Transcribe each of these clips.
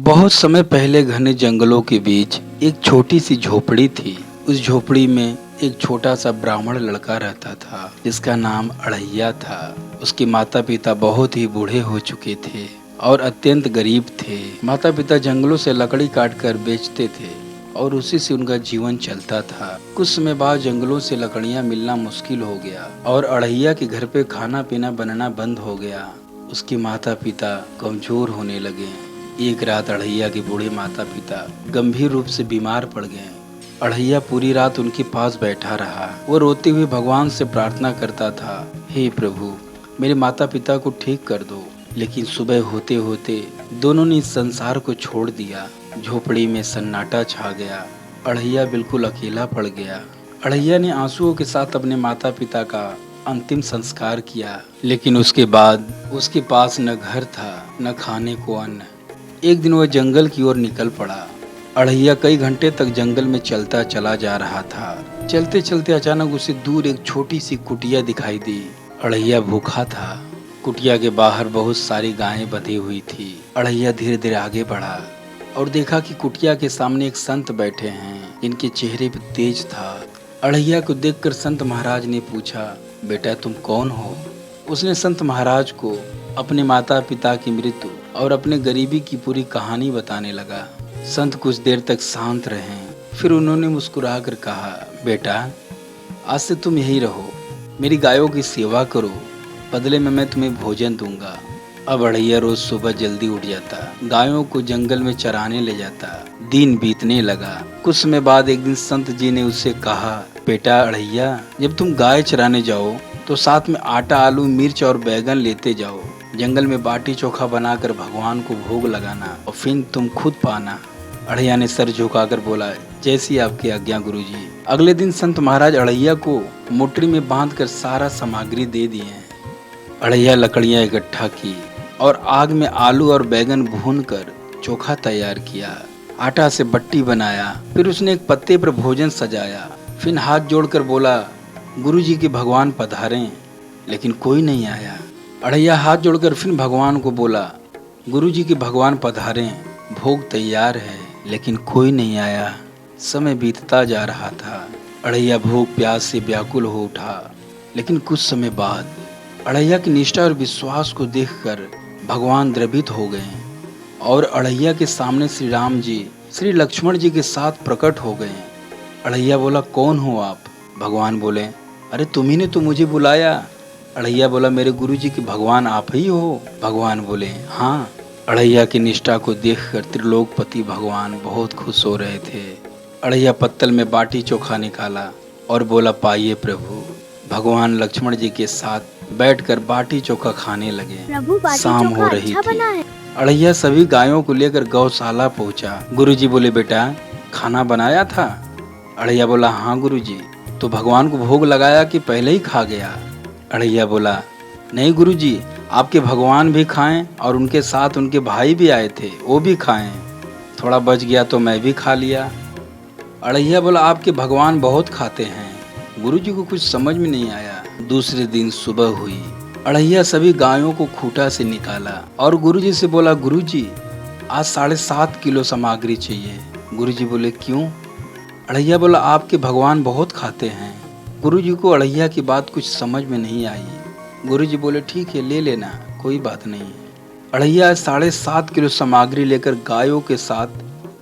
बहुत समय पहले घने जंगलों के बीच एक छोटी सी झोपड़ी थी। उस झोपड़ी में एक छोटा सा ब्राह्मण लड़का रहता था जिसका नाम अड़ैया था। उसके माता पिता बहुत ही बूढ़े हो चुके थे और अत्यंत गरीब थे। माता पिता जंगलों से लकड़ी काट कर बेचते थे और उसी से उनका जीवन चलता था। कुछ समय बाद जंगलों से लकड़ियां मिलना मुश्किल हो गया और अड़ैया के घर पे खाना पीना बनना बंद हो गया। उसके माता पिता कमजोर होने लगे। एक रात अड़ैया के बूढ़े माता पिता गंभीर रूप से बीमार पड़ गए। अड़ैया पूरी रात उनके पास बैठा रहा। वो रोते हुए भगवान से प्रार्थना करता था, हे प्रभु, मेरे माता पिता को ठीक कर दो। लेकिन सुबह होते होते दोनों ने इस संसार को छोड़ दिया। झोपड़ी में सन्नाटा छा गया। अड़ैया बिल्कुल अकेला पड़ गया। अड़ैया ने आंसुओं के साथ अपने माता पिता का अंतिम संस्कार किया। लेकिन उसके बाद उसके पास न घर था न खाने को अन्न। एक दिन वह जंगल की ओर निकल पड़ा। अड़ैया कई घंटे तक जंगल में चलता चला जा रहा था। चलते चलते अचानक उसे दूर एक छोटी सी कुटिया दिखाई दी। अड़ैया भूखा था। कुटिया के बाहर बहुत सारी गायें बंधी हुई थी। अड़ैया धीरे धीरे आगे बढ़ा और देखा कि कुटिया के सामने एक संत बैठे हैं जिनके चेहरे पर तेज था। अड़ैया को देखकर संत महाराज ने पूछा, बेटा तुम कौन हो? उसने संत महाराज को अपने माता पिता की मृत्यु और अपने गरीबी की पूरी कहानी बताने लगा। संत कुछ देर तक शांत रहे, फिर उन्होंने मुस्कुराकर कहा, बेटा आज से तुम यही रहो, मेरी गायों की सेवा करो, बदले में मैं तुम्हें भोजन दूंगा। अब अड़ैया रोज सुबह जल्दी उठ जाता, गायों को जंगल में चराने ले जाता। दिन बीतने लगा। कुछ समय बाद एक दिन संत जी ने उससे कहा, बेटा अड़ैया, जब तुम गाय चराने जाओ तो साथ में आटा, आलू, मिर्च और बैगन लेते जाओ। जंगल में बाटी चोखा बनाकर भगवान को भोग लगाना और फिर तुम खुद पाना। अड़ैया ने सर झुकाकर बोला, जैसी आपकी आज्ञा गुरुजी। अगले दिन संत महाराज अड़ैया को मोटरी में बांधकर सारा सामग्री दे दिए। अड़ैया लकड़ियां इकट्ठा की और आग में आलू और बैगन भूनकर चोखा तैयार किया। आटा से बट्टी बनाया। फिर उसने एक पत्ते पर भोजन सजाया। फिर हाथ जोड़कर बोला, गुरुजी के भगवान पधारें। लेकिन कोई नहीं आया। अड़ैया हाथ जोड़कर फिर भगवान को बोला, गुरुजी के भगवान पधारें, भोग तैयार है। लेकिन कोई नहीं आया। समय बीतता जा रहा था। अड़ैया भूख प्यास से व्याकुल हो उठा। लेकिन कुछ समय बाद अड़ैया की निष्ठा और विश्वास को देखकर भगवान द्रवित हो गए और अड़ैया के सामने श्री राम जी, श्री लक्ष्मण जी के साथ प्रकट हो गए। अड़ैया बोला, कौन हो आप? भगवान बोले, अरे तुम्ही ने तो मुझे बुलाया। अड़ैया बोला, मेरे गुरुजी के भगवान आप ही हो? भगवान बोले, हाँ। अड़ैया की निष्ठा को देखकर त्रिलोकपति भगवान बहुत खुश हो रहे थे। अड़ैया पत्तल में बाटी चोखा निकाला और बोला, पाइए प्रभु। भगवान लक्ष्मण जी के साथ बैठकर बाटी चोखा खाने लगे। शाम हो रही थी। अड़ैया सभी गायों को लेकर गौशाला पहुंचा। गुरुजी बोले, बेटा खाना बनाया था? अड़ैया बोला, हाँ गुरुजी। तो भगवान को भोग लगाया कि पहले ही खा गया? अड़ैया बोला, नहीं गुरुजी, आपके भगवान भी खाएं और उनके साथ उनके भाई भी आए थे, वो भी खाएं। थोड़ा बच गया तो मैं भी खा लिया। अड़ैया बोला, आपके भगवान बहुत खाते हैं। गुरुजी को कुछ समझ में नहीं आया। दूसरे दिन सुबह हुई। अड़ैया सभी गायों को खूंटा से निकाला और गुरुजी से बोला, गुरुजी आज 7.5 किलो सामग्री चाहिए। गुरुजी बोले, क्यों? अड़ैया बोला, आपके भगवान बहुत खाते हैं। गुरुजी को अड़ैया की बात कुछ समझ में नहीं आई। गुरुजी बोले, ठीक है ले लेना, कोई बात नहीं। अड़ैया 7.5 किलो सामग्री लेकर गायों के साथ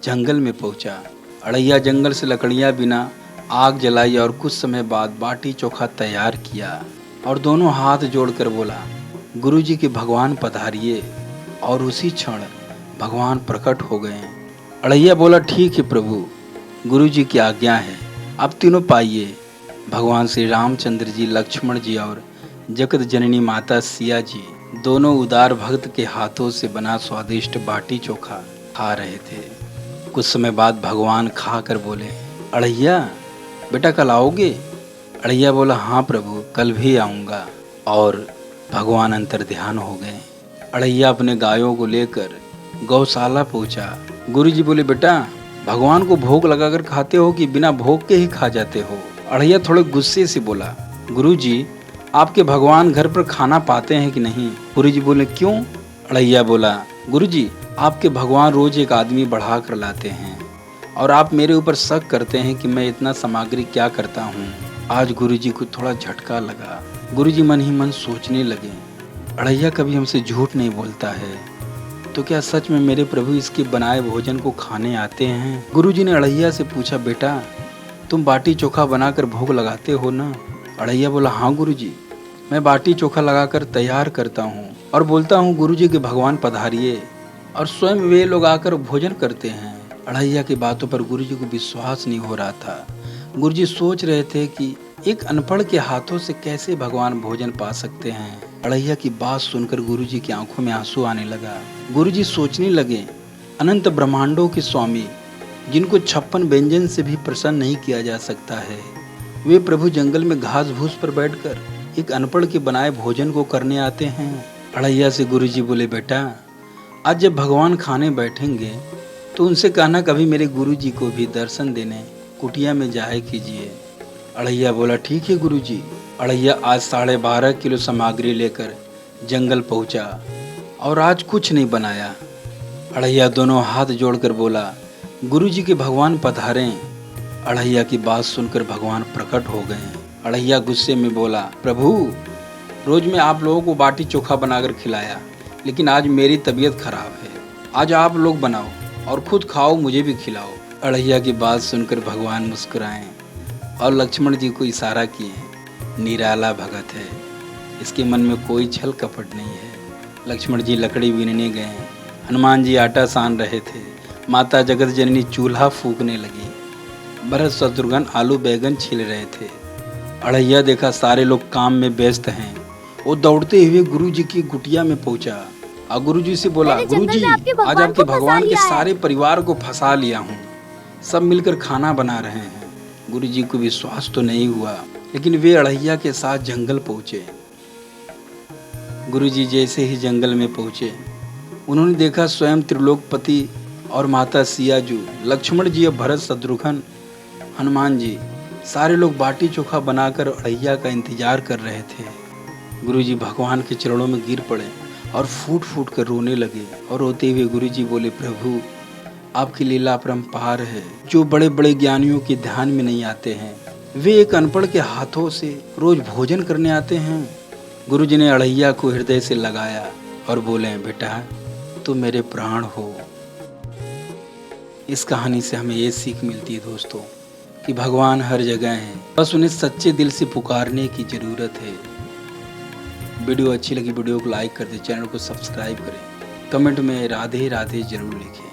जंगल में पहुंचा। अड़ैया जंगल से लकड़ियां बिना आग जलाई और कुछ समय बाद बाटी चोखा तैयार किया और दोनों हाथ जोड़कर बोला, गुरुजी के भगवान पधारिए। और उसी क्षण भगवान प्रकट हो गए। अड़ैया बोला, ठीक है प्रभु, गुरुजी की आज्ञा है, अब तीनों पाइए। भगवान श्री रामचंद्र जी, लक्ष्मण जी और जगत जननी माता सिया जी दोनों उदार भक्त के हाथों से बना स्वादिष्ट बाटी चोखा खा रहे थे। कुछ समय बाद भगवान खा कर बोले, अड़ैया बेटा कल आओगे? अड़ैया बोला, हाँ प्रभु, कल भी आऊँगा। और भगवान अंतर ध्यान हो गए। अड़ैया अपने गायों को लेकर गौशाला पहुँचा। गुरुजी बोले, बेटा भगवान को भोग लगाकर खाते हो कि बिना भोग के ही खा जाते हो? अड़ैया थोड़े गुस्से से बोला, गुरुजी आपके भगवान घर पर खाना पाते हैं कि नहीं? गुरुजी बोले, क्यों? अड़ैया बोला, गुरुजी, आपके भगवान रोज एक आदमी बढ़ा कर लाते हैं और आप मेरे ऊपर शक करते हैं कि मैं इतना सामग्री क्या करता हूँ। आज गुरुजी को थोड़ा झटका लगा। गुरुजी मन ही मन सोचने लगे, अड़ैया कभी हमसे झूठ नहीं बोलता है, तो क्या सच में मेरे प्रभु इसके बनाए भोजन को खाने आते हैं? गुरुजी ने अड़ैया से पूछा, बेटा तुम बाटी चोखा बनाकर भोग लगाते हो ना? अड़ैया बोला, हाँ गुरुजी, मैं बाटी चोखा लगाकर तैयार करता हूँ और बोलता हूँ गुरुजी के भगवान पधारिए, और स्वयं वे लोग आकर भोजन करते हैं। अड़ैया की बातों पर गुरुजी को विश्वास नहीं हो रहा था। गुरुजी सोच रहे थे कि एक अनपढ़ के हाथों से कैसे भगवान भोजन पा सकते हैं। अड़ैया की बात सुनकर गुरुजी की आंखों में आंसू आने लगा। गुरुजी सोचने लगे, अनंत ब्रह्मांडों के स्वामी, जिनको 56 व्यंजन से भी प्रसन्न नहीं किया जा सकता है, वे प्रभु जंगल में घास भूस पर बैठकर एक अनपढ़ के बनाए भोजन को करने आते हैं। अड़ैया से गुरुजी बोले, बेटा आज जब भगवान खाने बैठेंगे तो उनसे कहना कभी मेरे गुरुजी को भी दर्शन देने कुटिया में जाए कीजिए। अड़ैया बोला, ठीक है गुरुजी। अड़ैया आज 12.5 किलो सामग्री लेकर जंगल पहुंचा और आज कुछ नहीं बनाया। अड़ैया दोनों हाथ जोड़कर बोला, गुरुजी के भगवान पधारें। अड़ैया की बात सुनकर भगवान प्रकट हो गए। अड़ैया गुस्से में बोला, प्रभु रोज मैं आप लोगों को बाटी चोखा बनाकर खिलाया, लेकिन आज मेरी तबीयत खराब है, आज आप लोग बनाओ और खुद खाओ, मुझे भी खिलाओ। अड़ैया की बात सुनकर भगवान मुस्कुराए और लक्ष्मण जी को इशारा किए, निराला भगत है, इसके मन में कोई छल कपट नहीं है। लक्ष्मण जी लकड़ी बीनने गए, हनुमान जी आटा सान रहे थे, माता जगत जननी चूल्हा फूकने लगी, भरत शत्रुघ्न आलू बैगन छील रहे थे। अड़ैया देखा सारे लोग काम में व्यस्त हैं, वो दौड़ते हुए गुरुजी की कुटिया में पहुंचा और गुरुजी से बोला, गुरुजी आज आपके भगवान के सारे परिवार को फंसा लिया हूँ, सब मिलकर खाना बना रहे हैं। गुरुजी को विश्वास तो नहीं हुआ, लेकिन वे अड़ैया के साथ जंगल पहुंचे। गुरुजी जैसे ही जंगल में पहुंचे, उन्होंने देखा स्वयं त्रिलोकपति और माता सियाजू, लक्ष्मण जी और भरत शत्रुघ्न, हनुमान जी, सारे लोग बाटी चोखा बनाकर अड़ैया का इंतजार कर रहे थे। गुरुजी भगवान के चरणों में गिर पड़े और फूट फूट कर रोने लगे और रोते हुए गुरुजी बोले, प्रभु आपकी लीला अपरंपार है, जो बड़े बड़े ज्ञानियों के ध्यान में नहीं आते हैं, वे एक अनपढ़ के हाथों से रोज भोजन करने आते हैं। गुरुजी ने अड़ैया को हृदय से लगाया और बोले, बेटा तुम मेरे प्राण हो। इस कहानी से हमें ये सीख मिलती है दोस्तों कि भगवान हर जगह हैं, बस उन्हें सच्चे दिल से पुकारने की ज़रूरत है। वीडियो अच्छी लगी वीडियो को लाइक कर दें, चैनल को सब्सक्राइब करें, कमेंट में राधे राधे जरूर लिखें।